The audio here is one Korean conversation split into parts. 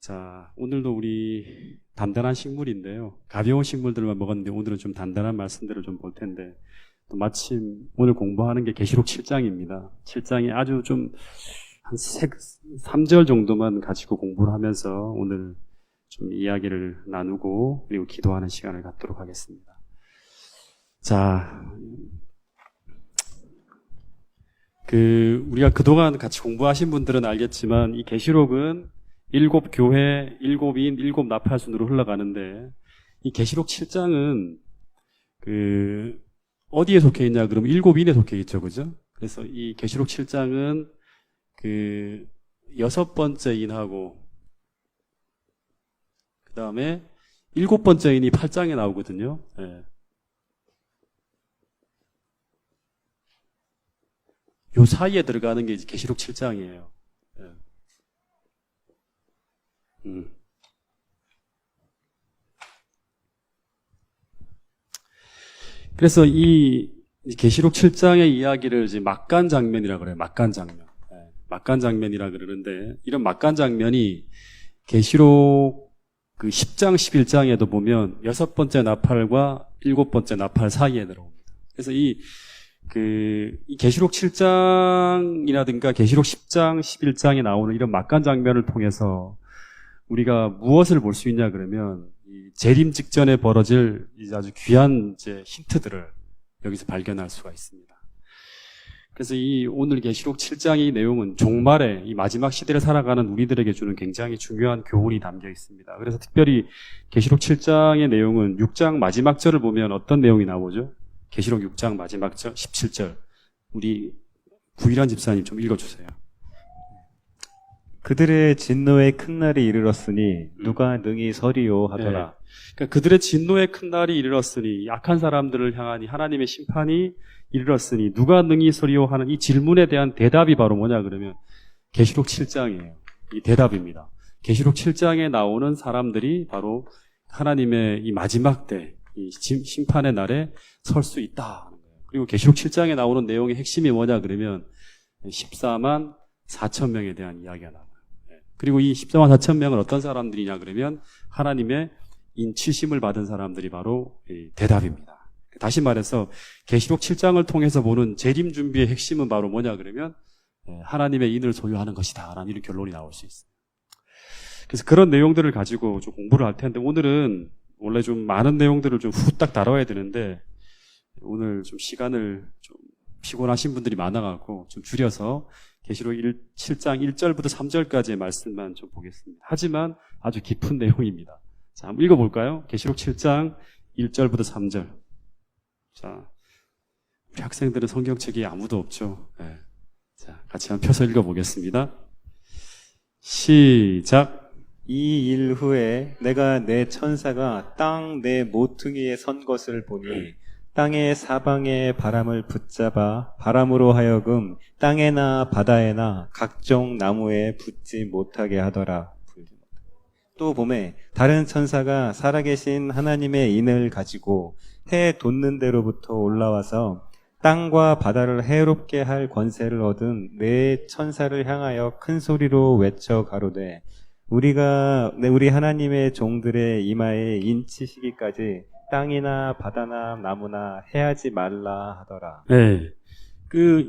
자, 오늘도 우리 단단한 식물인데요. 가벼운 식물들만 먹었는데 오늘은 좀 단단한 말씀들을 좀 볼 텐데, 또 마침 오늘 공부하는 게 계시록 7장입니다. 7장이 아주 좀 한 3절 정도만 가지고 공부를 하면서 오늘 좀 이야기를 나누고 그리고 기도하는 시간을 갖도록 하겠습니다. 자, 우리가 그동안 같이 공부하신 분들은 알겠지만 이 계시록은 7교회, 7인, 7나팔순으로 흘러가는데, 이 계시록 7장은 어디에 속해 있냐 그러면 7인에 속해 있죠. 그죠? 그래서 이 계시록 7장은 6번째 인하고 그다음에 7번째 인이 8장에 나오거든요. 예. 요 사이에 들어가는 게 이제 계시록 7장이에요. 예. 그래서 이 계시록 7장의 이야기를 이제 막간 장면이라 그래요. 막간 장면. 예. 막간 장면이라 그러는데, 이런 막간 장면이 계시록 10장, 11장에도 보면 6번째 나팔과 7번째 나팔 사이에 들어옵니다. 그래서 이 계시록 7장이라든가 계시록 10장, 11장에 나오는 이런 막간 장면을 통해서 우리가 무엇을 볼 수 있냐 그러면 이 재림 직전에 벌어질 이제 아주 귀한 이제 힌트들을 여기서 발견할 수가 있습니다. 그래서 이 오늘 계시록 7장의 내용은 종말의 이 마지막 시대를 살아가는 우리들에게 주는 굉장히 중요한 교훈이 담겨 있습니다. 그래서 특별히 계시록 7장의 내용은 6장 마지막 절을 보면 어떤 내용이 나오죠? 계시록 6장 마지막 절 17절. 우리 구일환 집사님 좀 읽어주세요. 그들의 진노의 큰 날이 이르렀으니 누가 능히 서리요 하더라. 네. 그러니까 그들의 진노의 큰 날이 이르렀으니, 약한 사람들을 향한 하나님의 심판이 이르렀으니 누가 능히 서리요 하는 이 질문에 대한 대답이 바로 뭐냐 그러면 계시록 7장이에요. 이 대답입니다. 계시록 7장에 나오는 사람들이 바로 하나님의 이 마지막 때 이 심판의 날에 설 수 있다 하는 거예요. 그리고 계시록 7장에 나오는 내용의 핵심이 뭐냐 그러면 14만 4천 명에 대한 이야기가 나와요. 그리고 이 14만 4천 명은 어떤 사람들이냐 그러면 하나님의 인치심을 받은 사람들이 바로 대답입니다. 다시 말해서 계시록 7장을 통해서 보는 재림 준비의 핵심은 바로 뭐냐 그러면 하나님의 인을 소유하는 것이다 라는 이런 결론이 나올 수 있어요. 그래서 그런 내용들을 가지고 좀 공부를 할 텐데, 오늘은 원래 좀 많은 내용들을 좀 후딱 다뤄야 되는데 오늘 좀 시간을 좀 피곤하신 분들이 많아갖고 좀 줄여서 계시록 7장 1절부터 3절까지의 말씀만 좀 보겠습니다. 하지만 아주 깊은 내용입니다. 자, 한번 읽어볼까요? 계시록 7장 1절부터 3절. 자, 우리 학생들은 성경책이 아무도 없죠. 네. 자, 같이 한번 펴서 읽어보겠습니다. 시작. 이 일 후에 내가 내 천사가 땅 내 모퉁이에 선 것을 보니 땅의 사방에 바람을 붙잡아 바람으로 하여금 땅에나 바다에나 각종 나무에 붙지 못하게 하더라. 또 보매 다른 천사가 살아계신 하나님의 인을 가지고 해 돋는 데로부터 올라와서 땅과 바다를 해롭게 할 권세를 얻은 네 천사를 향하여 큰 소리로 외쳐 가로되 우리 하나님의 종들의 이마에 인치시기까지 땅이나 바다나 나무나 해하지 말라 하더라. 네.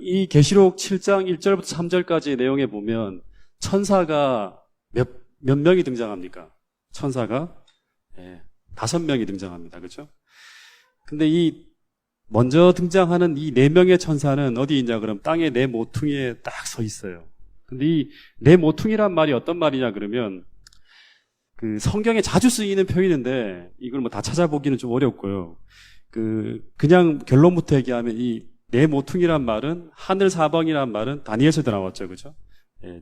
이 계시록 7장 1절부터 3절까지의 내용에 보면 천사가 몇 명이 등장합니까? 천사가 5명이 등장합니다. 그렇죠? 근데 먼저 등장하는 이 4명의 천사는 어디 있냐 그러면 땅의 네 모퉁이에 딱 서 있어요. 근데 이 네 모퉁이란 말이 어떤 말이냐 그러면 성경에 자주 쓰이는 표현인데 이걸 뭐 다 찾아보기는 좀 어렵고요. 그냥 결론부터 얘기하면 이 네 모퉁이란 말은 하늘 사방이란 말은 다니엘서도 나왔죠. 그죠?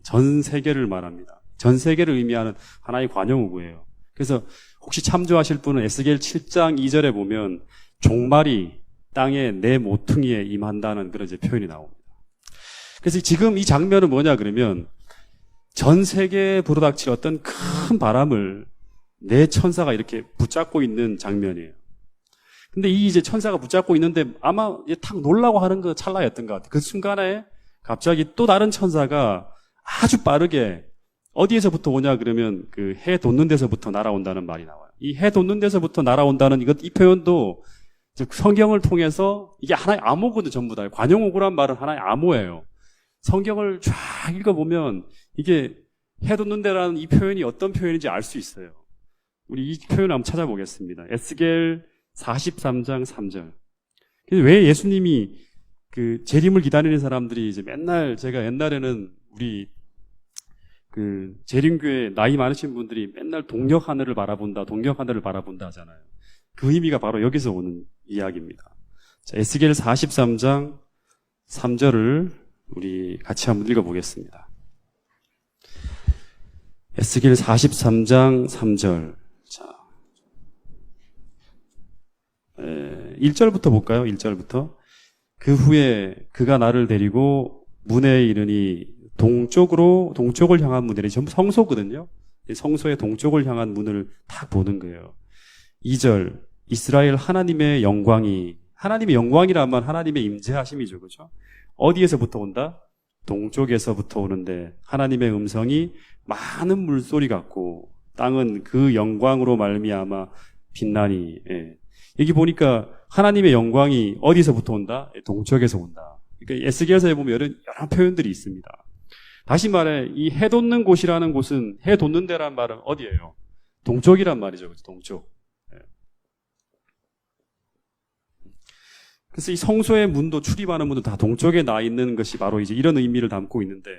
전 세계를 말합니다. 전 세계를 의미하는 하나의 관용어구예요. 그래서 혹시 참조하실 분은 에스겔 7장 2절에 보면 종말이 땅의 네 모퉁이에 임한다는 그런 이제 표현이 나옵니다. 그래서 지금 이 장면은 뭐냐 그러면 전 세계에 불어닥칠 어떤 큰 바람을 네 천사가 이렇게 붙잡고 있는 장면이에요. 근데 이제 천사가 붙잡고 있는데 아마 탁 놀라고 하는 그 찰나였던 것 같아요. 그 순간에 갑자기 또 다른 천사가 아주 빠르게 어디에서부터 오냐 그러면 그 해 돋는 데서부터 날아온다는 말이 나와요. 이 해 돋는 데서부터 날아온다는 이 표현도 성경을 통해서 이게 하나의 암호거든, 전부 다. 관용어구란 말은 하나의 암호예요. 성경을 쫙 읽어보면 이게 해 돋는 데라는 이 표현이 어떤 표현인지 알 수 있어요. 우리 이 표현을 한번 찾아보겠습니다. 에스겔 43장 3절. 왜 예수님이 그 재림을 기다리는 사람들이 이제 맨날, 제가 옛날에는 우리 그 재림교회 나이 많으신 분들이 맨날 동력 하늘을 바라본다, 동력 하늘을 바라본다 하잖아요. 그 의미가 바로 여기서 오는 이야기입니다. 자, 에스겔 43장 3절을 우리 같이 한번 읽어보겠습니다. 에스겔 43장 3절. 자, 1절부터 볼까요? 1절부터. 그 후에 그가 나를 데리고 문에 이르니 동쪽을 향한 문이래. 전부 성소거든요. 성소의 동쪽을 향한 문을 딱 보는 거예요. 2절. 이스라엘 하나님의 영광이라면 하나님의 임재하심이죠. 그렇죠? 어디에서부터 온다? 동쪽에서부터 오는데 하나님의 음성이 많은 물소리 같고 땅은 그 영광으로 말미암아 빛나니. 예. 여기 보니까 하나님의 영광이 어디서부터 온다? 동쪽에서 온다. 그러니까 에스겔서에 보면 여러 표현들이 있습니다. 다시 말해 이 해 돋는 곳이라는 곳은, 해 돋는 데란 말은 어디예요? 동쪽이란 말이죠. 그렇죠? 동쪽. 예. 그래서 이 성소의 문도, 출입하는 문도 다 동쪽에 나 있는 것이 바로 이제 이런 의미를 담고 있는데,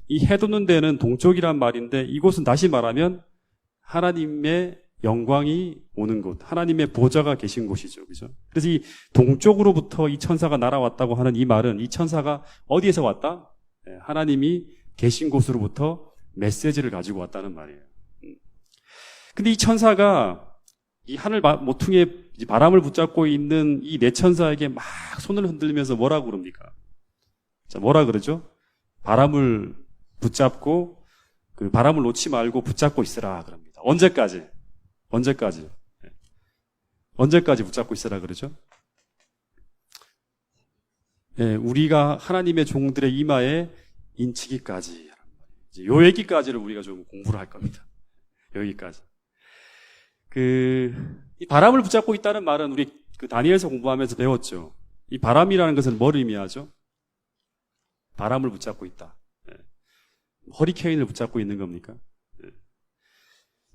이 해 돋는 데는 동쪽이란 말인데, 이곳은 다시 말하면 하나님의 영광이 오는 곳, 하나님의 보좌가 계신 곳이죠. 그죠? 그래서 이 동쪽으로부터 이 천사가 날아왔다고 하는 이 말은, 이 천사가 어디에서 왔다? 하나님이 계신 곳으로부터 메시지를 가지고 왔다는 말이에요. 근데 이 천사가 이 하늘 모퉁이에 바람을 붙잡고 있는 이 네 천사에게 막 손을 흔들면서 뭐라고 그럽니까? 자, 뭐라 그러죠? 바람을 붙잡고, 그 바람을 놓지 말고 붙잡고 있으라 그럽니다. 언제까지? 언제까지 붙잡고 있으라 그러죠? 예, 우리가 하나님의 종들의 이마에 인치기까지. 요 얘기까지를 우리가 좀 공부를 할 겁니다. 여기까지. 이 바람을 붙잡고 있다는 말은 우리 그 다니엘서 공부하면서 배웠죠. 이 바람이라는 것은 뭘 의미하죠? 바람을 붙잡고 있다. 예. 허리케인을 붙잡고 있는 겁니까? 예.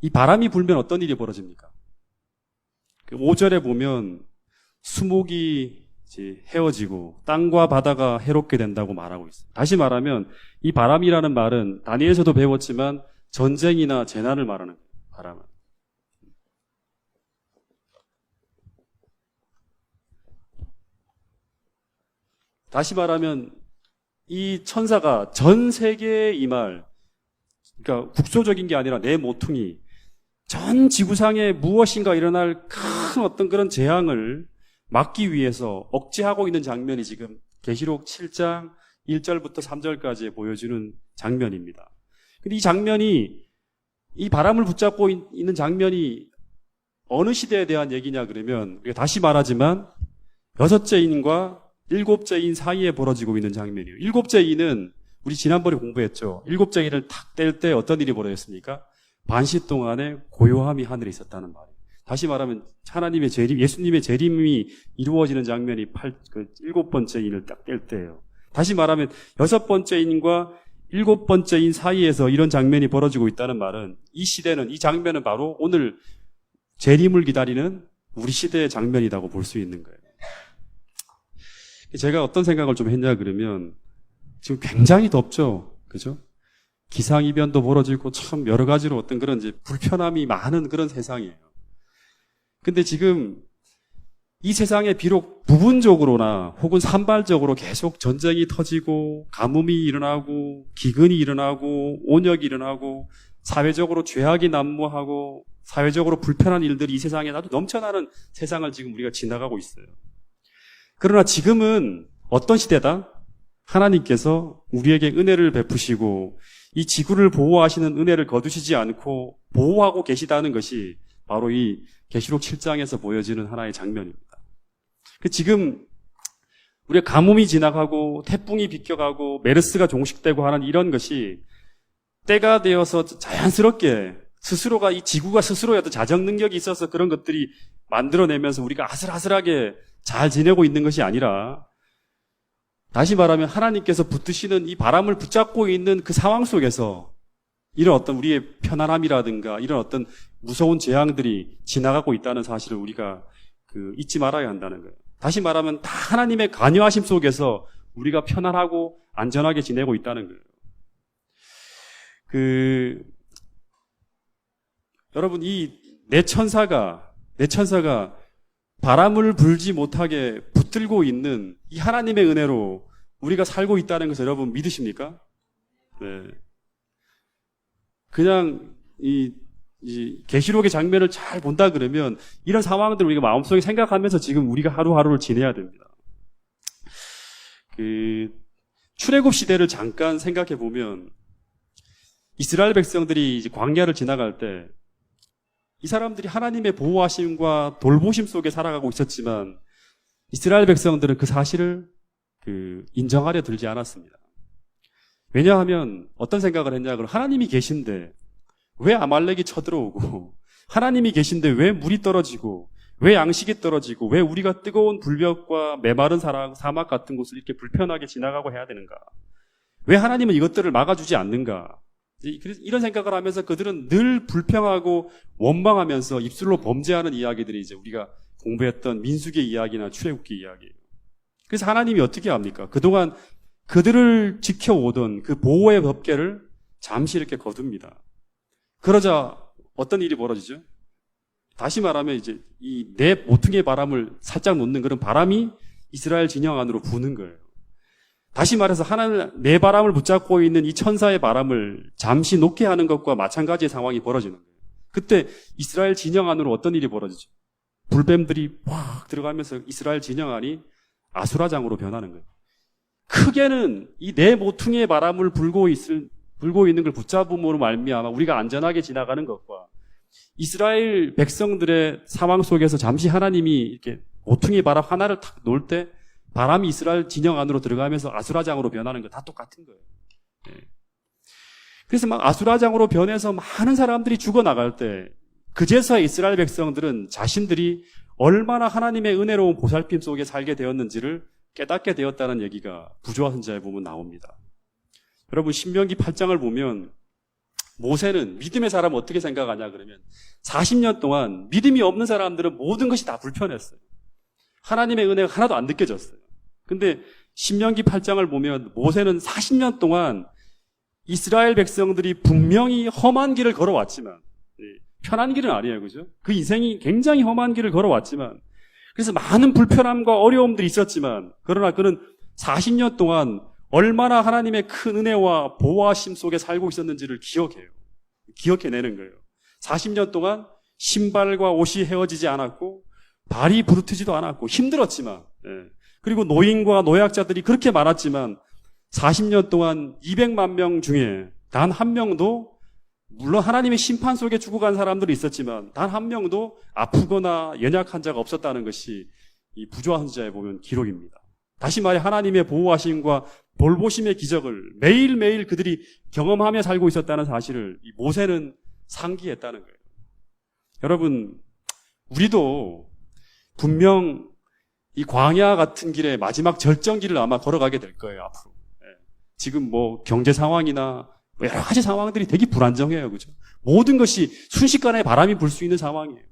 이 바람이 불면 어떤 일이 벌어집니까? 5절에 보면 수목이 이제 헤어지고 땅과 바다가 해롭게 된다고 말하고 있어요. 다시 말하면 이 바람이라는 말은 다니엘서도 배웠지만 전쟁이나 재난을 말하는 거예요. 바람은. 다시 말하면 이 천사가 전 세계에 임할, 그러니까 국소적인 게 아니라 내 모퉁이, 전 지구상에 무엇인가 일어날 큰 어떤 그런 재앙을 막기 위해서 억제하고 있는 장면이 지금 계시록 7장 1절부터 3절까지 보여주는 장면입니다. 근데 이 장면이, 이 바람을 붙잡고 있는 장면이 어느 시대에 대한 얘기냐 그러면, 우리가 다시 말하지만 6째 인과 7째 인 사이에 벌어지고 있는 장면이에요. 7째 인은 우리 지난번에 공부했죠. 7째 인을 탁 뗄 때 어떤 일이 벌어졌습니까? 반시 동안에 고요함이 하늘에 있었다는 말이에요. 다시 말하면 하나님의 재림, 예수님의 재림이 이루어지는 장면이 7번째 인을 딱 뗄 때예요. 다시 말하면 6번째 인과 7번째 인 사이에서 이런 장면이 벌어지고 있다는 말은, 이 시대는, 이 장면은 바로 오늘 재림을 기다리는 우리 시대의 장면이라고 볼 수 있는 거예요. 제가 어떤 생각을 좀 했냐 그러면, 지금 굉장히 덥죠. 그죠? 기상이변도 벌어지고 참 여러 가지로 어떤 그런 이제 불편함이 많은 그런 세상이에요. 근데 지금 이 세상에 비록 부분적으로나 혹은 산발적으로 계속 전쟁이 터지고 가뭄이 일어나고 기근이 일어나고 온역이 일어나고 사회적으로 죄악이 난무하고 사회적으로 불편한 일들이 이 세상에 아주 넘쳐나는 세상을 지금 우리가 지나가고 있어요. 그러나 지금은 어떤 시대다? 하나님께서 우리에게 은혜를 베푸시고 이 지구를 보호하시는 은혜를 거두시지 않고 보호하고 계시다는 것이 바로 이 계시록 7장에서 보여지는 하나의 장면입니다. 지금 우리가 가뭄이 지나가고 태풍이 비껴가고 메르스가 종식되고 하는 이런 것이 때가 되어서 자연스럽게 스스로가 이 지구가 스스로의 어떤 자정 능력이 있어서 그런 것들이 만들어내면서 우리가 아슬아슬하게 잘 지내고 있는 것이 아니라 다시 말하면 하나님께서 붙드시는 이 바람을 붙잡고 있는 그 상황 속에서 이런 어떤 우리의 편안함이라든가 이런 어떤 무서운 재앙들이 지나가고 있다는 사실을 우리가 잊지 말아야 한다는 거예요. 다시 말하면 다 하나님의 관여하심 속에서 우리가 편안하고 안전하게 지내고 있다는 거예요. 여러분, 내 천사가 바람을 불지 못하게 붙들고 있는 이 하나님의 은혜로 우리가 살고 있다는 것을 여러분 믿으십니까? 네. 그냥 이 계시록의 장면을 잘 본다 그러면 이런 상황들을 우리가 마음속에 생각하면서 지금 우리가 하루하루를 지내야 됩니다. 출애굽 시대를 잠깐 생각해 보면 이스라엘 백성들이 이제 광야를 지나갈 때 이 사람들이 하나님의 보호하심과 돌보심 속에 살아가고 있었지만 이스라엘 백성들은 그 사실을 인정하려 들지 않았습니다. 왜냐하면 어떤 생각을 했냐 그러면 하나님이 계신데 왜 아말렉이 쳐들어오고 하나님이 계신데 왜 물이 떨어지고 왜 양식이 떨어지고 왜 우리가 뜨거운 불볕과 메마른 사막 같은 곳을 이렇게 불편하게 지나가고 해야 되는가? 왜 하나님은 이것들을 막아주지 않는가? 이런 생각을 하면서 그들은 늘 불평하고 원망하면서 입술로 범죄하는 이야기들이 이제 우리가 공부했던 민수기 이야기나 출애굽기 이야기예요. 그래서 하나님이 어떻게 합니까? 그동안 그들을 지켜오던 그 보호의 법궤를 잠시 이렇게 거둡니다. 그러자 어떤 일이 벌어지죠? 다시 말하면 이제 이 내 모퉁이의 바람을 살짝 놓는 그런 바람이 이스라엘 진영 안으로 부는 거예요. 다시 말해서 하나님 내 바람을 붙잡고 있는 이 천사의 바람을 잠시 놓게 하는 것과 마찬가지의 상황이 벌어지는 거예요. 그때 이스라엘 진영 안으로 어떤 일이 벌어지죠? 불뱀들이 확 들어가면서 이스라엘 진영 안이 아수라장으로 변하는 거예요. 크게는 이 내 모퉁이의 바람을 불고 있는 걸 붙잡음으로 말미암아 우리가 안전하게 지나가는 것과 이스라엘 백성들의 상황 속에서 잠시 하나님이 이렇게 모퉁이 바람 하나를 탁 놓을 때 바람이 이스라엘 진영 안으로 들어가면서 아수라장으로 변하는 거 다 똑같은 거예요. 그래서 막 아수라장으로 변해서 많은 사람들이 죽어나갈 때 그제서야 이스라엘 백성들은 자신들이 얼마나 하나님의 은혜로운 보살핌 속에 살게 되었는지를 깨닫게 되었다는 얘기가 부조화 선지자에 보면 나옵니다. 여러분 신명기 8장을 보면 모세는 믿음의 사람은 어떻게 생각하냐 그러면 40년 동안 믿음이 없는 사람들은 모든 것이 다 불편했어요. 하나님의 은혜가 하나도 안 느껴졌어요. 근데 신명기 8장을 보면 모세는 40년 동안 이스라엘 백성들이 분명히 험한 길을 걸어왔지만 편한 길은 아니에요. 그죠? 그 인생이 굉장히 험한 길을 걸어왔지만 그래서 많은 불편함과 어려움들이 있었지만 그러나 그는 40년 동안 얼마나 하나님의 큰 은혜와 보호하심 속에 살고 있었는지를 기억해요. 기억해내는 거예요. 40년 동안 신발과 옷이 헤어지지 않았고 발이 부르트지도 않았고 힘들었지만 그리고 노인과 노약자들이 그렇게 많았지만 40년 동안 200만 명 중에 단 한 명도 물론 하나님의 심판 속에 죽어간 사람들이 있었지만 단 한 명도 아프거나 연약한 자가 없었다는 것이 이 부조화 선지자에 보면 기록입니다. 다시 말해 하나님의 보호하심과 돌보심의 기적을 매일매일 그들이 경험하며 살고 있었다는 사실을 이 모세는 상기했다는 거예요. 여러분 우리도 분명 이 광야 같은 길의 마지막 절정길을 아마 걸어가게 될 거예요, 앞으로. 지금 뭐 경제 상황이나 여러 가지 상황들이 되게 불안정해요, 그죠? 모든 것이 순식간에 바람이 불 수 있는 상황이에요.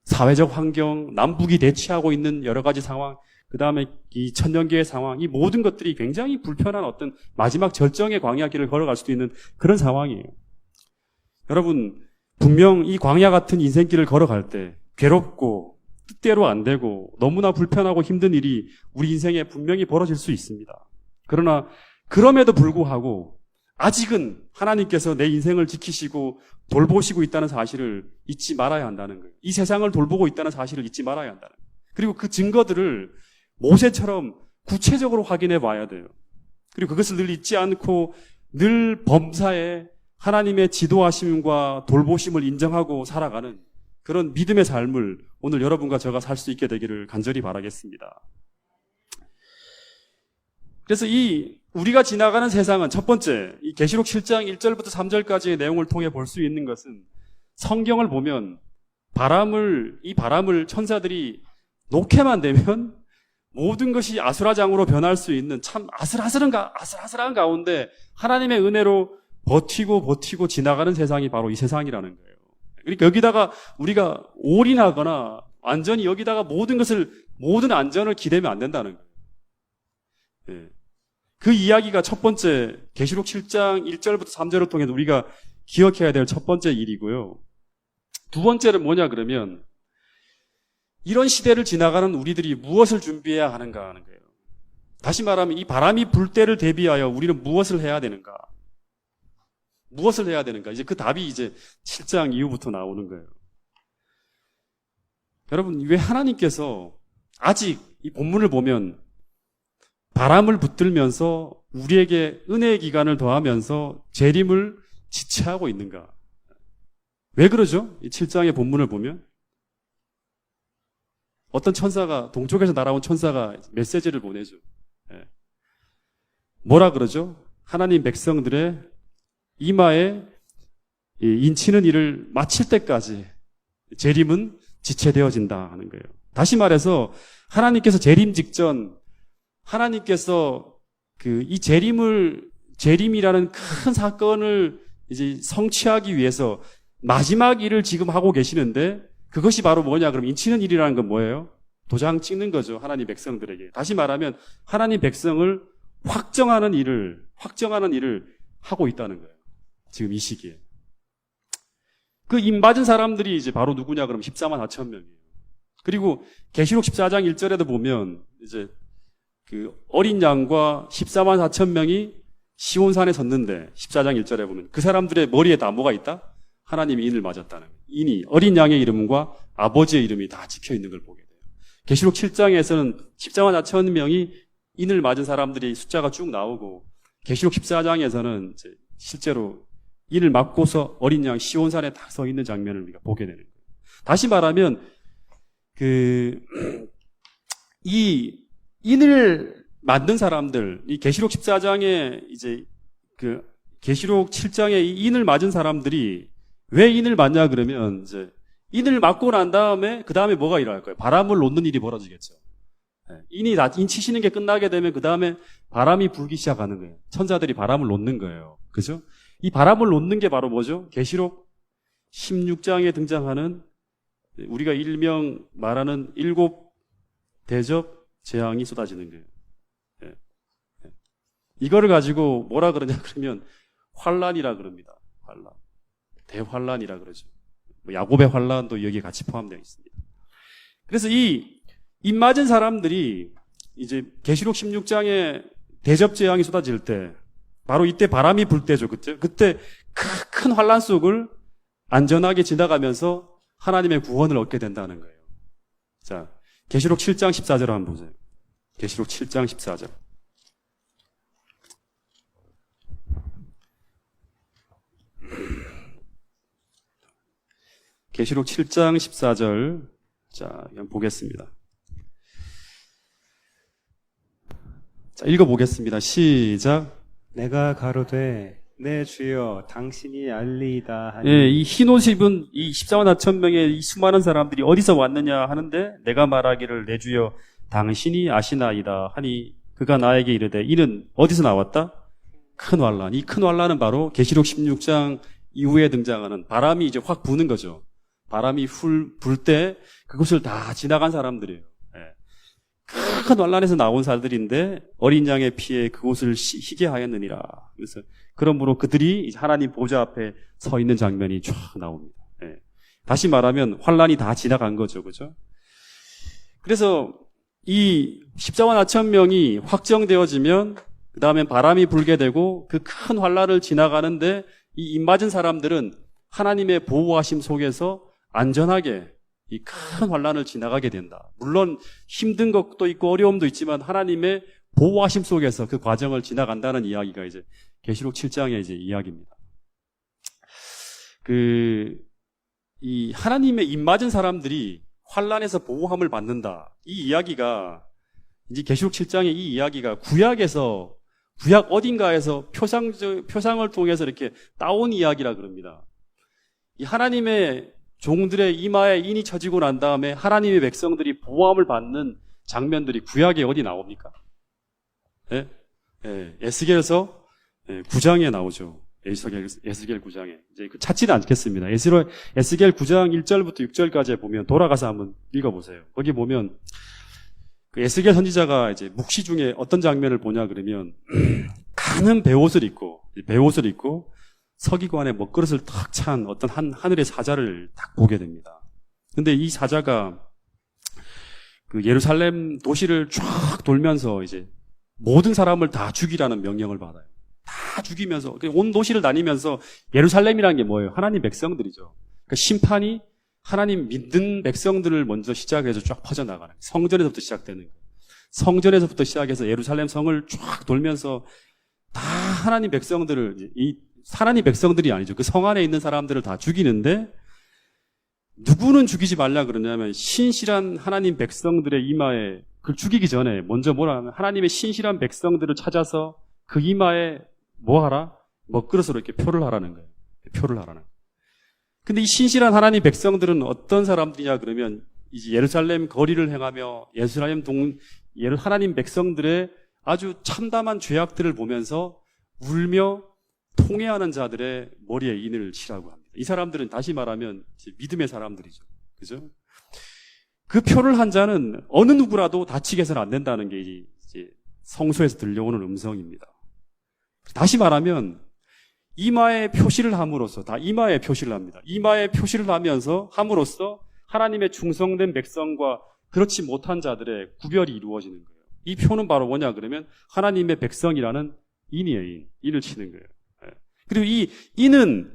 사회적 환경, 남북이 대치하고 있는 여러 가지 상황, 그 다음에 이 천년기의 상황, 이 모든 것들이 굉장히 불편한 어떤 마지막 절정의 광야 길을 걸어갈 수도 있는 그런 상황이에요. 여러분, 분명 이 광야 같은 인생길을 걸어갈 때 괴롭고 뜻대로 안 되고 너무나 불편하고 힘든 일이 우리 인생에 분명히 벌어질 수 있습니다. 그러나 그럼에도 불구하고 아직은 하나님께서 내 인생을 지키시고 돌보시고 있다는 사실을 잊지 말아야 한다는 거예요. 이 세상을 돌보고 있다는 사실을 잊지 말아야 한다는 거예요. 그리고 그 증거들을 모세처럼 구체적으로 확인해 봐야 돼요. 그리고 그것을 늘 잊지 않고 늘 범사에 하나님의 지도하심과 돌보심을 인정하고 살아가는 그런 믿음의 삶을 오늘 여러분과 제가 살 수 있게 되기를 간절히 바라겠습니다. 그래서 우리가 지나가는 세상은 첫 번째, 이 계시록 7장 1절부터 3절까지의 내용을 통해 볼 수 있는 것은 성경을 보면 이 바람을 천사들이 놓게만 되면 모든 것이 아수라장으로 변할 수 있는 참 아슬아슬한 가운데 하나님의 은혜로 버티고 지나가는 세상이 바로 이 세상이라는 거예요. 그러니까 여기다가 우리가 올인하거나 완전히 여기다가 모든 안전을 기대면 안 된다는 거예요. 예. 그 이야기가 첫 번째 계시록 7장 1절부터 3절을 통해 우리가 기억해야 될 첫 번째 일이고요. 두 번째는 뭐냐 그러면 이런 시대를 지나가는 우리들이 무엇을 준비해야 하는가 하는 거예요. 다시 말하면 이 바람이 불 때를 대비하여 우리는 무엇을 해야 되는가? 무엇을 해야 되는가? 이제 그 답이 이제 7장 이후부터 나오는 거예요. 여러분, 왜 하나님께서 아직 이 본문을 보면 바람을 붙들면서 우리에게 은혜의 기간을 더하면서 재림을 지체하고 있는가? 왜 그러죠? 이 7장의 본문을 보면 어떤 천사가, 동쪽에서 날아온 천사가 메시지를 보내죠. 뭐라 그러죠? 하나님 백성들의 이마에 인치는 일을 마칠 때까지 재림은 지체되어진다 하는 거예요. 다시 말해서 하나님께서 재림 직전 하나님께서 이 재림이라는 큰 사건을 이제 성취하기 위해서 마지막 일을 지금 하고 계시는데 그것이 바로 뭐냐 그러면 인치는 일이라는 건 뭐예요? 도장 찍는 거죠. 하나님 백성들에게. 다시 말하면 하나님 백성을 확정하는 일을 하고 있다는 거예요. 지금 이 시기에. 그 입 맞은 사람들이 이제 바로 누구냐 그러면 14만 4천 명이에요. 그리고 계시록 14장 1절에도 보면 이제 그 어린 양과 14만 4천 명이 시온산에 섰는데 14장 1절에 보면 그 사람들의 머리에 다 뭐가 있다? 하나님이 인을 맞았다는 거예요. 인이 어린 양의 이름과 아버지의 이름이 다 찍혀 있는 걸 보게 돼요. 계시록 7장에서는 14만 4천 명이 인을 맞은 사람들이 숫자가 쭉 나오고 계시록 14장에서는 이제 실제로 인을 맞고서 어린 양 시온산에 딱 서 있는 장면을 우리가 보게 되는 거예요. 다시 말하면 이 인을 만든 사람들, 이 계시록 14장에 이제 계시록 7장에 이 인을 맞은 사람들이 왜 인을 맞냐 그러면 이제 인을 맞고 난 다음에 그 다음에 뭐가 일어날 거예요? 바람을 놓는 일이 벌어지겠죠. 인 치시는 게 끝나게 되면 그 다음에 바람이 불기 시작하는 거예요. 천사들이 바람을 놓는 거예요. 그죠? 이 바람을 놓는 게 바로 뭐죠? 계시록 16장에 등장하는 우리가 일명 말하는 7 대접 재앙이 쏟아지는 거예요. 이거를 가지고 뭐라 그러냐 그러면 환란이라 그럽니다. 환란. 대환란이라 그러죠. 야곱의 환란도 여기에 같이 포함되어 있습니다. 그래서 이 입맞은 사람들이 이제 계시록 16장에 대접 재앙이 쏟아질 때 바로 이때 바람이 불 때죠. 그때 큰 환란 속을 안전하게 지나가면서 하나님의 구원을 얻게 된다는 거예요. 자, 계시록 7장 14절 한번 보세요. 계시록 7장 14절. 계시록 7장 14절. 자, 그냥 보겠습니다. 자, 읽어보겠습니다. 시작. 내가 가로되 내 주여 당신이 알리이다 하니. 예, 이 흰옷 입은 이 14만 4천 명의 이 수많은 사람들이 어디서 왔느냐 하는데 내가 말하기를 내 주여 당신이 아시나이다 하니 그가 나에게 이르되 이는 어디서 나왔다? 큰 환란. 이 큰 환란은 바로 계시록 16장 이후에 등장하는 바람이 이제 확 부는 거죠. 바람이 불 때 그것을 다 지나간 사람들이에요. 큰 환란에서 나온 사람들인데 어린 양의 피에 그곳을 희게 하였느니라. 그래서 그러므로 그들이 이제 하나님 보좌 앞에 서 있는 장면이 쫙 나옵니다. 다시 말하면 환란이 다 지나간 거죠, 그죠? 그래서 이 14만 4천 명이 확정되어지면 그 다음에 바람이 불게 되고 그 큰 환란을 지나가는데 이 입맞은 사람들은 하나님의 보호하심 속에서 안전하게 이 큰 환란을 지나가게 된다. 물론 힘든 것도 있고 어려움도 있지만 하나님의 보호하심 속에서 그 과정을 지나간다는 이야기가 이제 계시록 7장의 이제 이야기입니다. 이 하나님의 입맞은 사람들이 환란에서 보호함을 받는다. 이 이야기가 이제 계시록 7장의 이 이야기가 구약에서 구약 어딘가에서 표상을 통해서 이렇게 따온 이야기라 그럽니다. 이 하나님의 종들의 이마에 인이 쳐지고 난 다음에 하나님의 백성들이 보호함을 받는 장면들이 구약에 어디 나옵니까? 예? 예, 에스겔서 9장에 나오죠. 에스겔 9장에. 이제 찾지는 않겠습니다. 에스겔 9장 1절부터 6절까지 보면 돌아가서 한번 읽어보세요. 거기 보면 그 에스겔 선지자가 이제 묵시 중에 어떤 장면을 보냐 그러면 가는 베옷을 입고 서기관에 먹그릇을 탁 찬 어떤 하늘의 사자를 딱 보게 됩니다. 근데 이 사자가 그 예루살렘 도시를 쫙 돌면서 이제 모든 사람을 다 죽이라는 명령을 받아요. 다 죽이면서 온 도시를 다니면서 예루살렘이라는 게 뭐예요? 하나님 백성들이죠. 그러니까 심판이 하나님 믿는 백성들을 먼저 시작해서 쫙 퍼져나가는 거예요. 성전에서부터 시작되는 거예요. 성전에서부터 시작해서 예루살렘 성을 쫙 돌면서 다 하나님 백성들을 하나님 백성들이 아니죠. 그 성 안에 있는 사람들을 다 죽이는데 누구는 죽이지 말라 그러냐면 신실한 하나님 백성들의 이마에 그걸 죽이기 전에 먼저 뭐라 하면 하나님의 신실한 백성들을 찾아서 그 이마에 뭐 하라? 먹그릇으로 이렇게 표를 하라는 거예요. 표를 하라는 거예요. 근데 이 신실한 하나님 백성들은 어떤 사람들이냐 그러면 이제 예루살렘 거리를 행하며 하나님 백성들의 아주 참담한 죄악들을 보면서 울며 통회하는 자들의 머리에 인을 치라고 합니다. 이 사람들은 다시 말하면 믿음의 사람들이죠. 그죠? 그 표를 한 자는 어느 누구라도 다치게 해서는 안 된다는 게 이제 성소에서 들려오는 음성입니다. 다시 말하면 이마에 표시를 함으로써 다 이마에 표시를 합니다. 이마에 표시를 함으로써 하나님의 충성된 백성과 그렇지 못한 자들의 구별이 이루어지는 거예요. 이 표는 바로 뭐냐 그러면 하나님의 백성이라는 인이에요. 인을 치는 거예요. 그리고 이 인은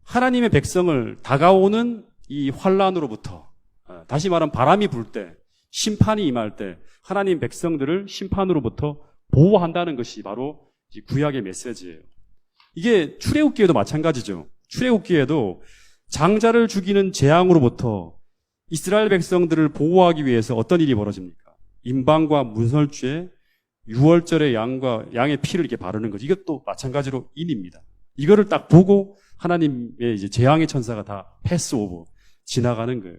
하나님의 백성을 다가오는 이 환란으로부터 다시 말하면 바람이 불 때 심판이 임할 때 하나님 백성들을 심판으로부터 보호한다는 것이 바로 구약의 메시지예요. 이게 출애굽기에도 마찬가지죠. 출애굽기에도 장자를 죽이는 재앙으로부터 이스라엘 백성들을 보호하기 위해서 어떤 일이 벌어집니까? 임방과 문설주에 6월절에 양의 피를 이렇게 바르는 거죠. 이것도 마찬가지로 인입니다. 이거를 딱 보고 하나님의 이제 재앙의 천사가 다 패스오버 지나가는 거예요.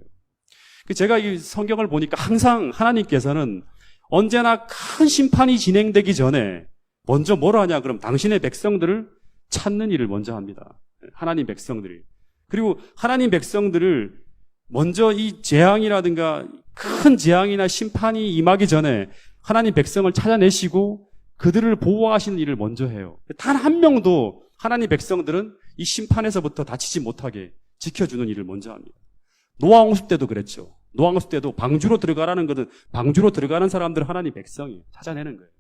제가 이 성경을 보니까 항상 하나님께서는 언제나 큰 심판이 진행되기 전에 먼저 뭐라 하냐 그럼 당신의 백성들을 찾는 일을 먼저 합니다. 하나님 백성들이. 그리고 하나님 백성들을 먼저 이 재앙이라든가 큰 재앙이나 심판이 임하기 전에 하나님 백성을 찾아내시고 그들을 보호하시는 일을 먼저 해요. 단 한 명도 하나님 백성들은 이 심판에서부터 다치지 못하게 지켜주는 일을 먼저 합니다. 노아 홍수 때도 그랬죠. 노아 홍수 때도 방주로 들어가라는 것은 방주로 들어가는 사람들은 하나님 백성이 찾아내는 거예요.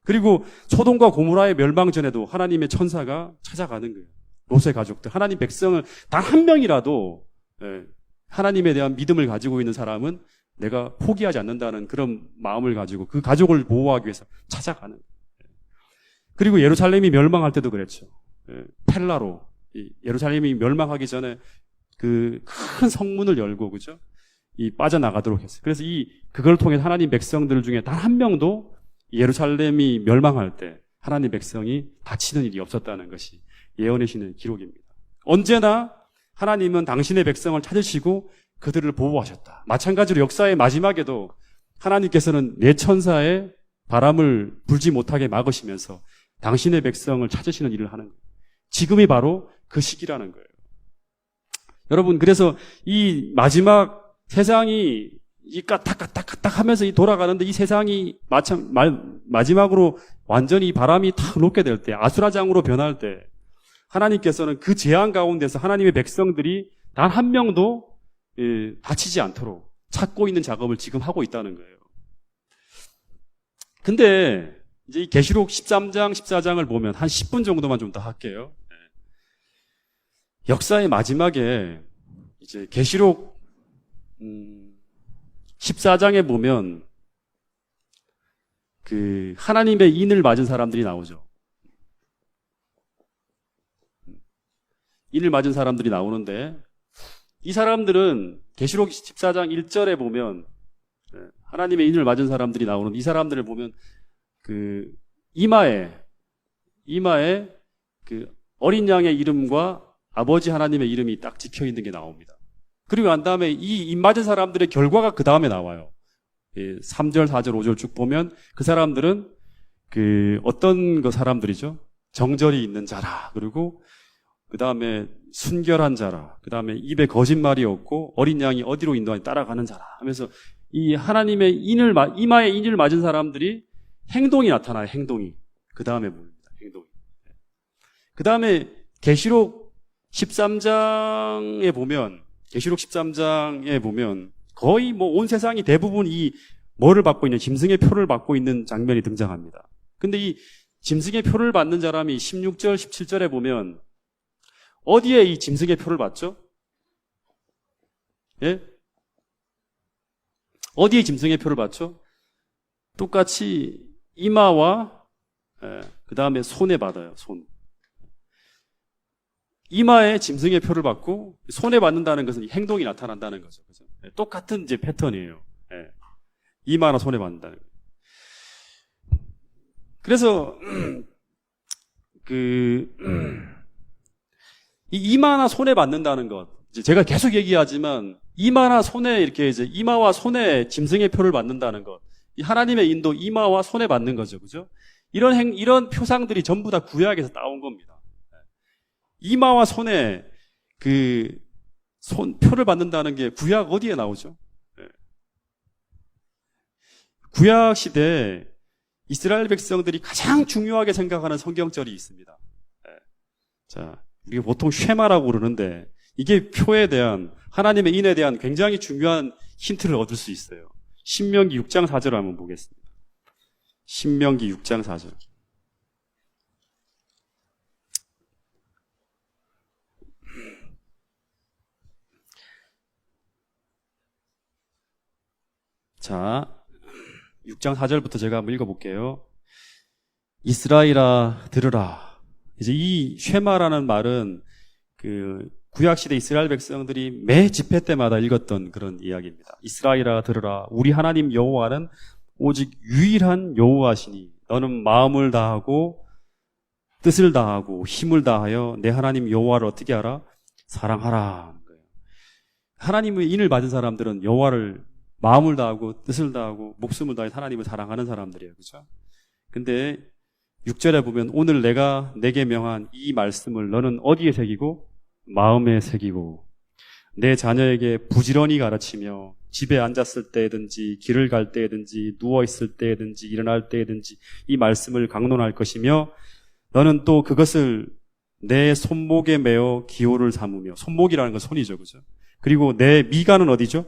그리고 소돔과 고모라의 멸망 전에도 하나님의 천사가 찾아가는 거예요. 롯의 가족들, 하나님 백성을 단 한 명이라도 하나님에 대한 믿음을 가지고 있는 사람은 내가 포기하지 않는다는 그런 마음을 가지고 그 가족을 보호하기 위해서 찾아가는 거예요. 그리고 예루살렘이 멸망할 때도 그랬죠. 펠라로 예루살렘이 멸망하기 전에 그 큰 성문을 열고 그죠? 빠져나가도록 했어요. 그래서 그걸 통해 하나님 백성들 중에 단 한 명도 예루살렘이 멸망할 때 하나님 백성이 다치는 일이 없었다는 것이 예언의 신의 기록입니다. 언제나 하나님은 당신의 백성을 찾으시고 그들을 보호하셨다. 마찬가지로 역사의 마지막에도 하나님께서는 내 천사의 바람을 불지 못하게 막으시면서 당신의 백성을 찾으시는 일을 하는 거예요. 지금이 바로 그 시기라는 거예요. 여러분, 그래서 이 마지막 세상이 까딱까딱 하면서 돌아가는데 이 세상이 마지막으로 완전히 바람이 탁 녹게 될 때, 아수라장으로 변할 때, 하나님께서는 그 재앙 가운데서 하나님의 백성들이 단 한 명도 다치지 않도록 찾고 있는 작업을 지금 하고 있다는 거예요. 근데 이제 이 계시록 13장, 14장을 보면 한 10분 정도만 좀 더 할게요. 역사의 마지막에 이제 계시록 14장에 보면 그 하나님의 인을 맞은 사람들이 나오죠. 인을 맞은 사람들이 나오는데 이 사람들은 계시록 14장 1절에 보면 하나님의 인을 맞은 사람들이 나오는데 이 사람들을 보면 그 이마에 그 어린 양의 이름과 아버지 하나님의 이름이 딱 찍혀 있는 게 나옵니다. 그리고 난 다음에 이 입 맞은 사람들의 결과가 그 다음에 나와요. 3절, 4절, 5절 쭉 보면 그 사람들은 그 어떤 그 사람들이죠? 정절이 있는 자라. 그리고 그 다음에 순결한 자라. 그 다음에 입에 거짓말이 없고 어린 양이 어디로 인도하니 따라가는 자라. 하면서 이 하나님의 이마에 인을 맞은 사람들이 행동이 나타나요. 행동이. 그 다음에 뭡니다. 행동이. 그 다음에 계시록 13장에 보면 거의 뭐 온 세상이 대부분 이 뭐를 받고 있는 짐승의 표를 받고 있는 장면이 등장합니다. 근데 이 짐승의 표를 받는 사람이 16절, 17절에 보면 어디에 이 짐승의 표를 받죠? 예? 어디에 짐승의 표를 받죠? 똑같이 이마와 그 다음에 손에 받아요. 손. 이마에 짐승의 표를 받고 손에 받는다는 것은 행동이 나타난다는 거죠. 그죠? 똑같은 이제 패턴이에요. 예. 이마나 손에 받는다는 거예요. 그래서 이 이마나 손에 받는다는 것, 이제 제가 계속 얘기하지만 이마나 손에 이렇게 이제 이마와 손에 짐승의 표를 받는다는 것, 이 하나님의 인도 이마와 손에 받는 거죠, 그죠? 이런 표상들이 전부 다 구약에서 따온 겁니다. 이마와 손에 표를 받는다는 게 구약 어디에 나오죠? 구약 시대에 이스라엘 백성들이 가장 중요하게 생각하는 성경절이 있습니다. 자, 우리가 보통 쉐마라고 그러는데 이게 표에 대한 하나님의 인에 대한 굉장히 중요한 힌트를 얻을 수 있어요. 신명기 6장 4절을 한번 보겠습니다. 신명기 6장 4절. 자, 6장 4절부터 제가 한번 읽어볼게요. 이스라엘아 들으라. 이제 이 쉐마라는 말은 그 구약시대 이스라엘 백성들이 매 집회 때마다 읽었던 그런 이야기입니다. 이스라엘아 들으라. 우리 하나님 여호와는 오직 유일한 여호와시니 너는 마음을 다하고 뜻을 다하고 힘을 다하여 내 하나님 여호와를 어떻게 하라? 사랑하라. 하나님의 인을 받은 사람들은 여호와를 마음을 다하고 뜻을 다하고 목숨을 다해 하나님을 사랑하는 사람들이에요. 그렇죠? 근데 6절에 보면 오늘 내가 내게 명한 이 말씀을 너는 어디에 새기고 마음에 새기고 내 자녀에게 부지런히 가르치며 집에 앉았을 때든지 길을 갈 때든지 누워있을 때든지 일어날 때든지 이 말씀을 강론할 것이며 너는 또 그것을 내 손목에 매어 기호를 삼으며 손목이라는 건 손이죠. 그죠? 그리고 내 미간은 어디죠?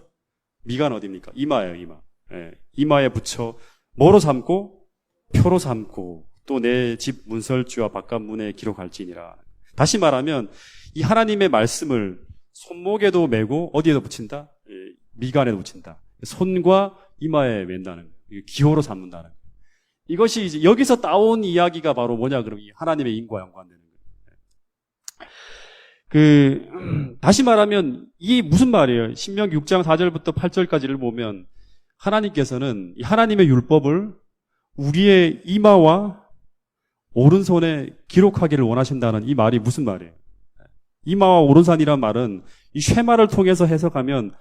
미간 어디입니까? 이마예요, 이마. 예, 이마에 붙여 뭐로 삼고? 표로 삼고 또 내 집 문설주와 바깥 문에 기록할지니라. 다시 말하면 이 하나님의 말씀을 손목에도 매고 어디에도 붙인다? 예, 미간에도 붙인다. 손과 이마에 맨다는 거예요. 기호로 삼는다는 거예요. 이것이 이제 여기서 따온 이야기가 바로 뭐냐 그러면 이 하나님의 인과 연관되는 거예요. 다시 말하면 이게 무슨 말이에요? 신명기 6장 4절부터 8절까지를 보면 하나님께서는 이 하나님의 율법을 우리의 이마와 오른손에 기록하기를 원하신다는 이 말이 무슨 말이에요? 이마와 오른손이란 말은 이 쉐마를 통해서 해석하면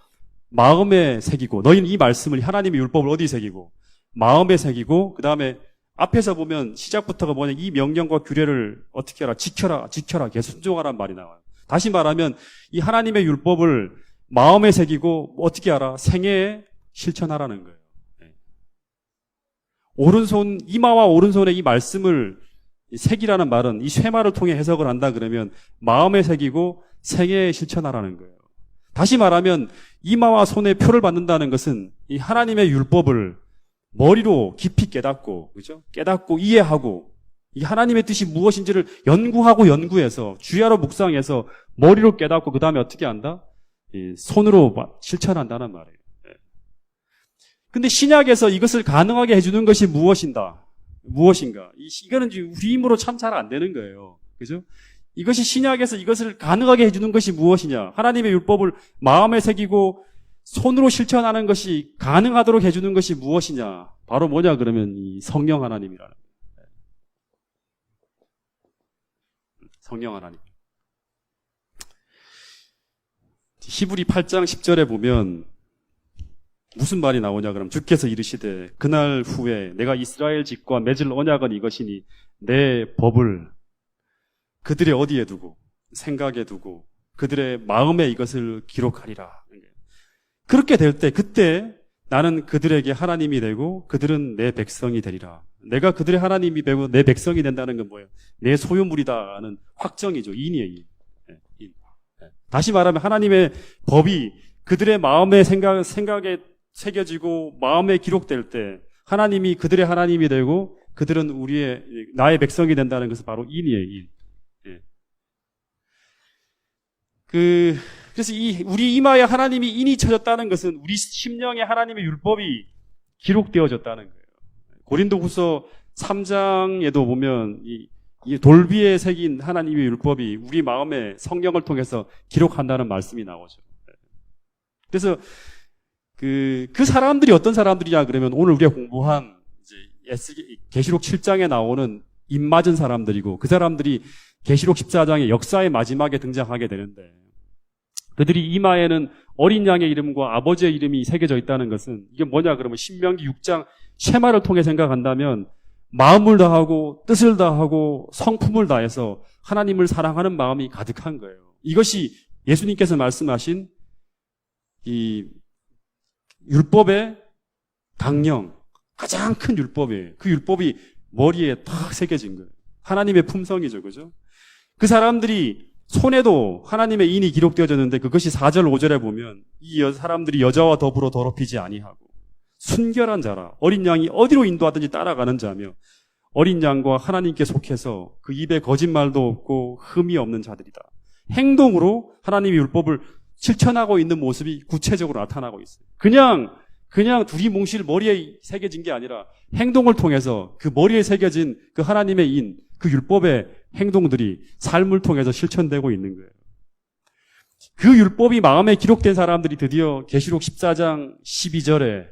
마음에 새기고 너희는 이 말씀을 하나님의 율법을 어디 새기고 마음에 새기고 그 다음에 앞에서 보면 시작부터가 뭐냐 이 명령과 규례를 어떻게 하라 지켜라 계속 순종하라는 말이 나와요. 다시 말하면 이 하나님의 율법을 마음에 새기고 어떻게 하라 생애에 실천하라는 거예요. 이마와 오른손에 이 말씀을 새기라는 말은 이 쉐마를 통해 해석을 한다 그러면 마음에 새기고 생애에 실천하라는 거예요. 다시 말하면 이마와 손에 표를 받는다는 것은 이 하나님의 율법을 머리로 깊이 깨닫고, 그죠? 깨닫고 이해하고 이 하나님의 뜻이 무엇인지를 연구해서 주야로 묵상해서 머리로 깨닫고 그 다음에 어떻게 한다? 이 손으로 실천한다는 말이에요. 근데 신약에서 이것을 가능하게 해주는 것이 무엇인가? 이거는 우리 힘으로 참 잘 안 되는 거예요. 그죠? 이것이 신약에서 이것을 가능하게 해주는 것이 무엇이냐? 하나님의 율법을 마음에 새기고 손으로 실천하는 것이 가능하도록 해주는 것이 무엇이냐? 바로 뭐냐 그러면 이 성령 하나님이라는 거예요. 성령 하나님. 히브리 8장 10절에 보면 무슨 말이 나오냐 그러면 주께서 이르시되 그날 후에 내가 이스라엘 집과 맺을 언약은 이것이니 내 법을 그들의 어디에 두고 생각에 두고 그들의 마음에 이것을 기록하리라. 그렇게 될 때 그때 나는 그들에게 하나님이 되고 그들은 내 백성이 되리라. 내가 그들의 하나님이 되고 내 백성이 된다는 건 뭐예요? 내 소유물이다는 확정이죠. 인이에요. 인. 다시 말하면 하나님의 법이 그들의 마음의 생각에 새겨지고 마음에 기록될 때 하나님이 그들의 하나님이 되고 그들은 나의 백성이 된다는 것은 바로 인이에요. 인. 그래서 우리 이마에 하나님이 인이 쳐졌다는 것은 우리 심령에 하나님의 율법이 기록되어졌다는 거예요. 고린도후서 3장에도 보면 이 돌비에 새긴 하나님의 율법이 우리 마음에 성령을 통해서 기록한다는 말씀이 나오죠. 그래서 그 사람들이 어떤 사람들이냐 그러면 오늘 우리가 공부한 계시록 7장에 나오는 입맞은 사람들이고 그 사람들이 계시록 14장의 역사의 마지막에 등장하게 되는데 그들이 이마에는 어린 양의 이름과 아버지의 이름이 새겨져 있다는 것은 이게 뭐냐 그러면 신명기 6장 쉐마를 통해 생각한다면 마음을 다하고 뜻을 다하고 성품을 다해서 하나님을 사랑하는 마음이 가득한 거예요. 이것이 예수님께서 말씀하신 이 율법의 강령, 가장 큰 율법이에요. 그 율법이 머리에 탁 새겨진 거예요. 하나님의 품성이죠. 그죠? 그 사람들이 손에도 하나님의 인이 기록되어졌는데 그것이 4절 5절에 보면 이 사람들이 여자와 더불어 더럽히지 아니하고 순결한 자라 어린 양이 어디로 인도하든지 따라가는 자며 어린 양과 하나님께 속해서 그 입에 거짓말도 없고 흠이 없는 자들이다. 행동으로 하나님의 율법을 실천하고 있는 모습이 구체적으로 나타나고 있어요. 그냥 둘이 뭉실 머리에 새겨진 게 아니라 행동을 통해서 그 머리에 새겨진 그 하나님의 인, 그 율법의 행동들이 삶을 통해서 실천되고 있는 거예요. 그 율법이 마음에 기록된 사람들이 드디어 계시록 14장 12절에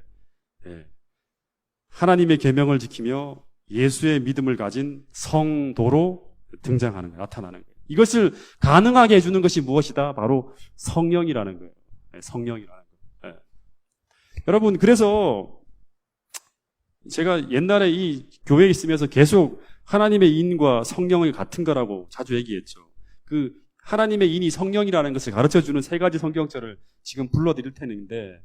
하나님의 계명을 지키며 예수의 믿음을 가진 성도로 등장하는 거예요. 나타나는 거예요. 이것을 가능하게 해주는 것이 무엇이다? 바로 성령이라는 거예요. 성령이라는 거예요. 여러분, 그래서 제가 옛날에 이 교회에 있으면서 계속 하나님의 인과 성령이 같은 거라고 자주 얘기했죠. 그 하나님의 인이 성령이라는 것을 가르쳐주는 세 가지 성경절을 지금 불러드릴 텐데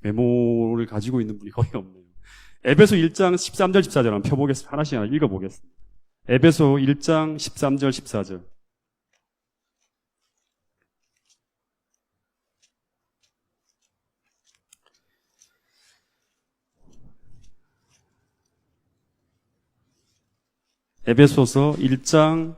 메모를 가지고 있는 분이 거의 없네요. 에베소 1장 13절 14절 한번 펴보겠습니다. 하나씩 읽어보겠습니다. 에베소 1장 13절 14절. 에베소서 1장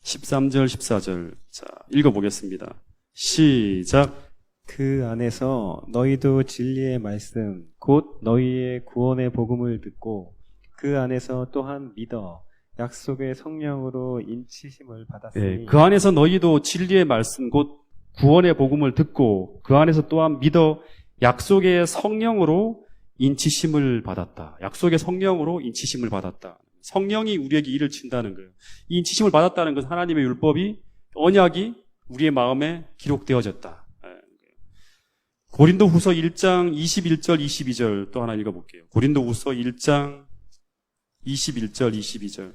13절 14절. 자, 읽어보겠습니다. 시작. 그 안에서 너희도 진리의 말씀 곧 너희의 구원의 복음을 듣고 그 안에서 또한 믿어 약속의 성령으로 인치심을 받았으니 그 안에서 너희도 진리의 말씀 곧 구원의 복음을 듣고 그 안에서 또한 믿어 약속의 성령으로 인치심을 받았다. 약속의 성령으로 인치심을 받았다. 성령이 우리에게 일을 친다는 거예요. 이 인치심을 받았다는 것은 하나님의 율법이 언약이 우리의 마음에 기록되어졌다. 고린도후서 1장 21절 22절 또 하나 읽어볼게요. 고린도후서 1장 21절 22절.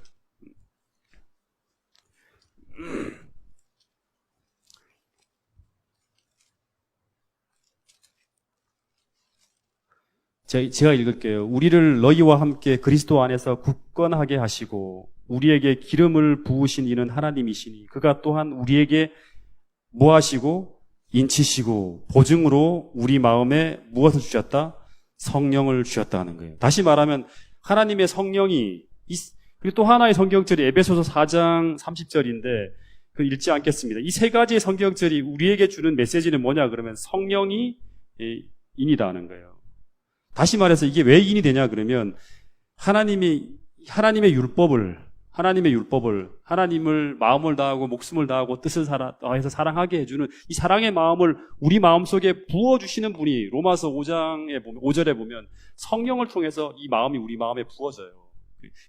제가 읽을게요. 우리를 너희와 함께 그리스도 안에서 굳건하게 하시고 우리에게 기름을 부으신 이는 하나님이시니 그가 또한 우리에게 뭐 하시고 인치시고 보증으로 우리 마음에 무엇을 주셨다? 성령을 주셨다 하는 거예요. 다시 말하면 하나님의 성령이 그리고 또 하나의 성경절이 에베소서 4장 30절인데 그 읽지 않겠습니다. 이 세 가지의 성경절이 우리에게 주는 메시지는 뭐냐 그러면 성령이 인이다 하는 거예요. 다시 말해서 이게 왜 인이 되냐 그러면 하나님의 율법을 하나님을 마음을 다하고 목숨을 다하고 뜻을 다해서 사랑하게 해주는 이 사랑의 마음을 우리 마음속에 부어주시는 분이 로마서 5장에 보면 5절에 보면 성령을 통해서 이 마음이 우리 마음에 부어져요.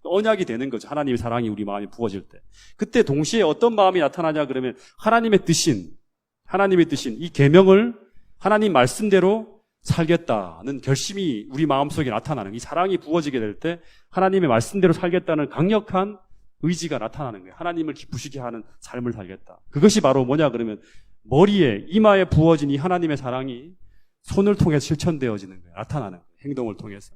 언약이 되는 거죠. 하나님의 사랑이 우리 마음에 부어질 때. 그때 동시에 어떤 마음이 나타나냐 그러면 하나님의 뜻인 이 계명을 하나님 말씀대로 살겠다는 결심이 우리 마음속에 나타나는, 이 사랑이 부어지게 될 때 하나님의 말씀대로 살겠다는 강력한 의지가 나타나는 거예요. 하나님을 기쁘시게 하는 삶을 살겠다. 그것이 바로 뭐냐 그러면 머리에, 이마에 부어진 이 하나님의 사랑이 손을 통해 실천되어지는 거예요. 나타나는 거예요. 행동을 통해서.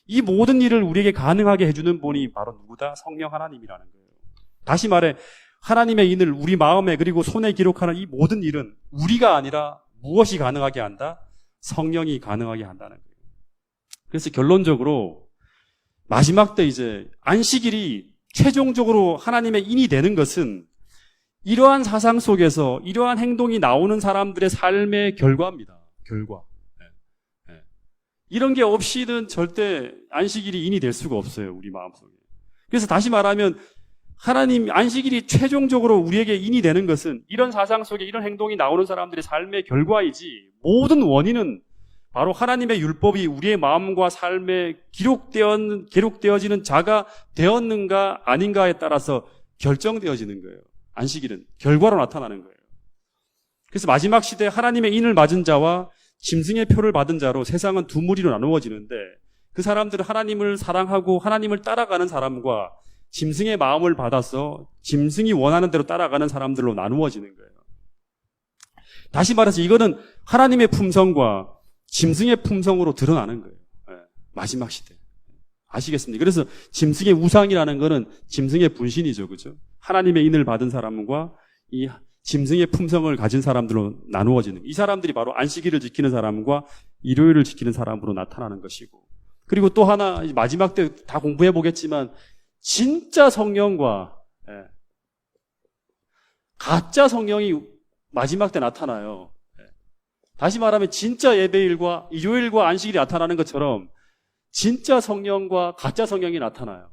이 모든 일을 우리에게 가능하게 해주는 분이 바로 누구다? 성령 하나님이라는 거예요. 다시 말해 하나님의 인을 우리 마음에 그리고 손에 기록하는 이 모든 일은 우리가 아니라 무엇이 가능하게 한다? 성령이 가능하게 한다는 거예요. 그래서 결론적으로 마지막 때 이제 안식일이 최종적으로 하나님의 인이 되는 것은 이러한 사상 속에서 이러한 행동이 나오는 사람들의 삶의 결과입니다. 결과. 이런 게 없이는 절대 안식일이 인이 될 수가 없어요. 우리 마음속에. 그래서 다시 말하면 하나님 안식일이 최종적으로 우리에게 인이 되는 것은 이런 사상 속에 이런 행동이 나오는 사람들의 삶의 결과이지, 모든 원인은 바로 하나님의 율법이 우리의 마음과 삶에 기록되어지는 자가 되었는가 아닌가에 따라서 결정되어지는 거예요. 안식일은 결과로 나타나는 거예요. 그래서 마지막 시대에 하나님의 인을 맞은 자와 짐승의 표를 받은 자로 세상은 두 무리로 나누어지는데, 그 사람들은 하나님을 사랑하고 하나님을 따라가는 사람과 짐승의 마음을 받아서 짐승이 원하는 대로 따라가는 사람들로 나누어지는 거예요. 다시 말해서 이거는 하나님의 품성과 짐승의 품성으로 드러나는 거예요. 마지막 시대. 아시겠습니까? 그래서 짐승의 우상이라는 거는 짐승의 분신이죠. 그죠? 하나님의 인을 받은 사람과 이 짐승의 품성을 가진 사람들로 나누어지는, 이 사람들이 바로 안식일을 지키는 사람과 일요일을 지키는 사람으로 나타나는 것이고, 그리고 또 하나 마지막 때 다 공부해 보겠지만 진짜 성령과 가짜 성령이 마지막 때 나타나요. 다시 말하면 진짜 예배일과 일요일과 안식일이 나타나는 것처럼 진짜 성령과 가짜 성령이 나타나요.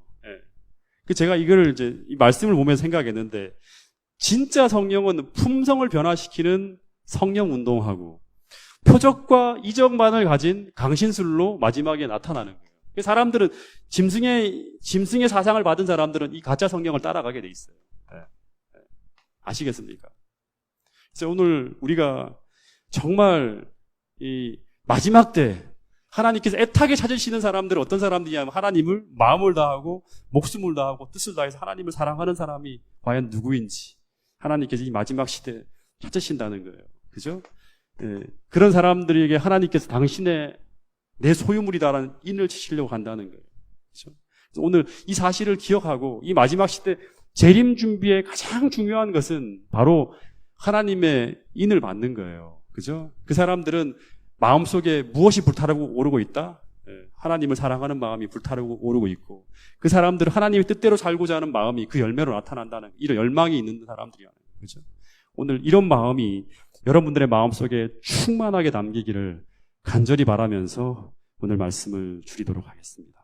제가 이걸 이제 이 말씀을 보면서 생각했는데, 진짜 성령은 품성을 변화시키는 성령 운동하고 표적과 이적만을 가진 강신술로 마지막에 나타나는 거예요. 사람들은 짐승의 사상을 받은 사람들은 이 가짜 성령을 따라가게 돼 있어요. 아시겠습니까? 그래서 오늘 우리가 정말 이 마지막 때 하나님께서 애타게 찾으시는 사람들은 어떤 사람들이냐면, 하나님을 마음을 다하고 목숨을 다하고 뜻을 다해서 하나님을 사랑하는 사람이 과연 누구인지 하나님께서 이 마지막 시대에 찾으신다는 거예요. 그죠? 그런 사람들에게 하나님께서 당신의 내 소유물이다라는 인을 치시려고 한다는 거예요. 그죠? 그래서 오늘 이 사실을 기억하고 이 마지막 시대 재림 준비의 가장 중요한 것은 바로 하나님의 인을 받는 거예요. 그죠? 그 사람들은 마음속에 무엇이 불타오르고 오르고 있다? 하나님을 사랑하는 마음이 불타오르고 오르고 있고, 그 사람들은 하나님의 뜻대로 살고자 하는 마음이 그 열매로 나타난다는, 이런 열망이 있는 사람들이야. 그죠? 오늘 이런 마음이 여러분들의 마음속에 충만하게 담기기를 간절히 바라면서 오늘 말씀을 줄이도록 하겠습니다.